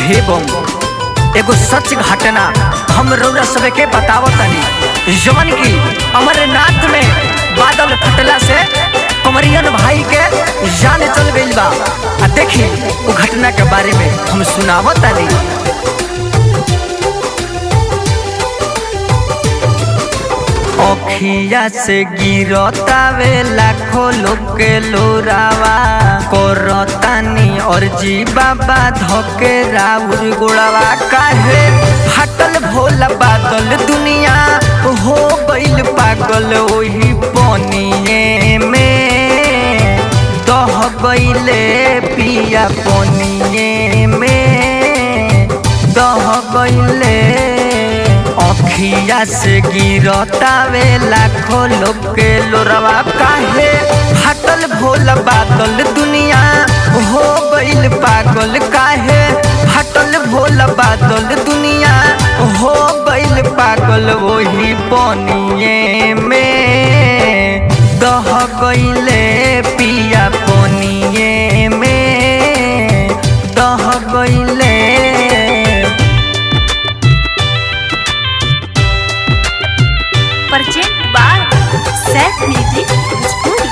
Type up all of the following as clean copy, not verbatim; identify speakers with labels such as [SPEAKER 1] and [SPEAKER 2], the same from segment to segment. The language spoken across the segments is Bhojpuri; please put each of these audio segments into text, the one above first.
[SPEAKER 1] हे बम एगो सच घटना हम रउरा सबे के बतावतनी। जवन की अमरनाथ में बादल फटला से कमरियन भाई के जान चल गइल बा। देखी वो घटना के बारे में हम सुनावतनी। अखिया से गिरतावे लाखों लोग के लोरावा करतानी और जी बाबा धोके राउर गोड़ावा। काहे हटल भोला बादल दुनिया हो गइल पागल ओही पनिए में दह गइले पिया पनिए में दह गइले। अखिया से गिरतावे लाखों लोग के लोरवा। काहे हटल भोला बादल दुनिया हो गइल पागल। काहे हटल भोला बादल दुनिया हो गइल पागल वही पनिए में दह गइले पिया पनिए में दह गइले।
[SPEAKER 2] परजेंट बार सैफ म्यूजिक भोजपुरी।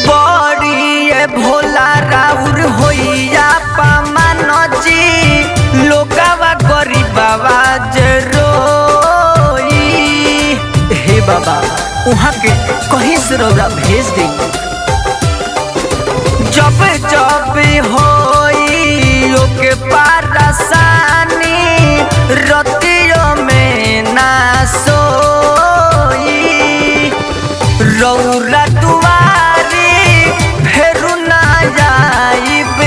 [SPEAKER 1] बड़ी भोला राउर होइया पामान जी लोगावा गरीबावा जरोई। हे बाबा वहाँ के कहीं से रौरा भेज दे। जब जब होई ओके पारसानी रतियों में ना सोई। रौरा दुआरी फेरू ना जाइब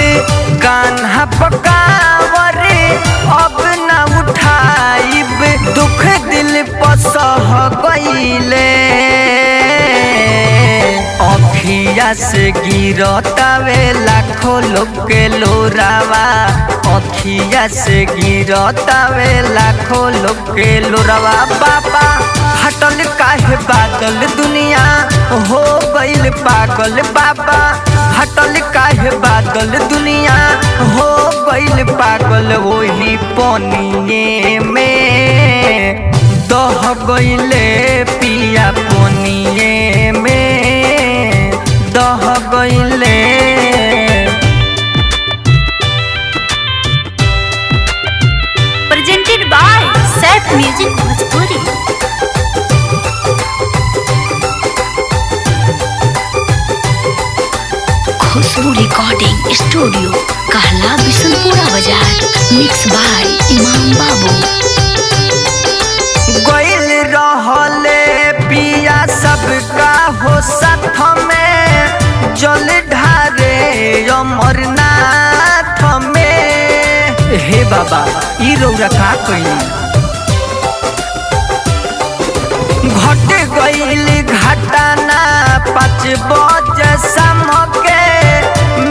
[SPEAKER 1] कान्हा पकावरे अब ना उठाइब। दुख दिल पसह गइले अखिया से गिरतावे लाखों लोग के लोरावा। अखिया से गिरतावे लाखों लोग के लोरावा। बाबा हटल काहे बादल दुनिया हो गइल पागल। बाबा हटल काहे बादल दुनिया हो गइल पागल वही पनिए में दह गइले पिया पनिए में दह गइले।
[SPEAKER 2] Presented by Saif music Bhojpuri. Khushboo recording studio कहला बिशनपुरा बाजार। मिक्स बाय इमाम बाबू।
[SPEAKER 1] गइल रहले पिया सबका हो साथ में जल ढारे अमरनाथ में। हे बाबा ई रौरा का कइली घट गइल घटना 5 बजे शाम के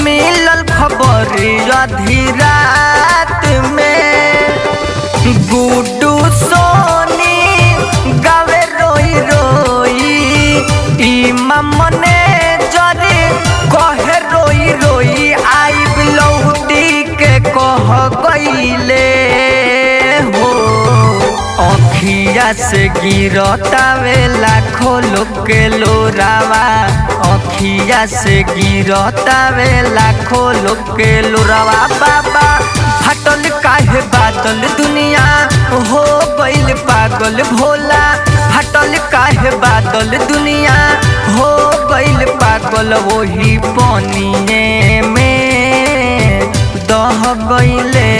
[SPEAKER 1] मिलल खबर आधी रात में। गुड्डू सोनी गावे रोई रोई इमाम ने जरे कहे रोई रोई आइब लौटी के कह गइले हो। अखिया से गिरतावे लाखों लोग के लोरावा। अखिया से गिरतावे लाखों लोग के लोरावा। बाबा हटल काहे बादल दुनिया हो गइल पागल। भोला हटल काहे बादल दुनिया हो गइल पागल वही पनिए में दह गइले।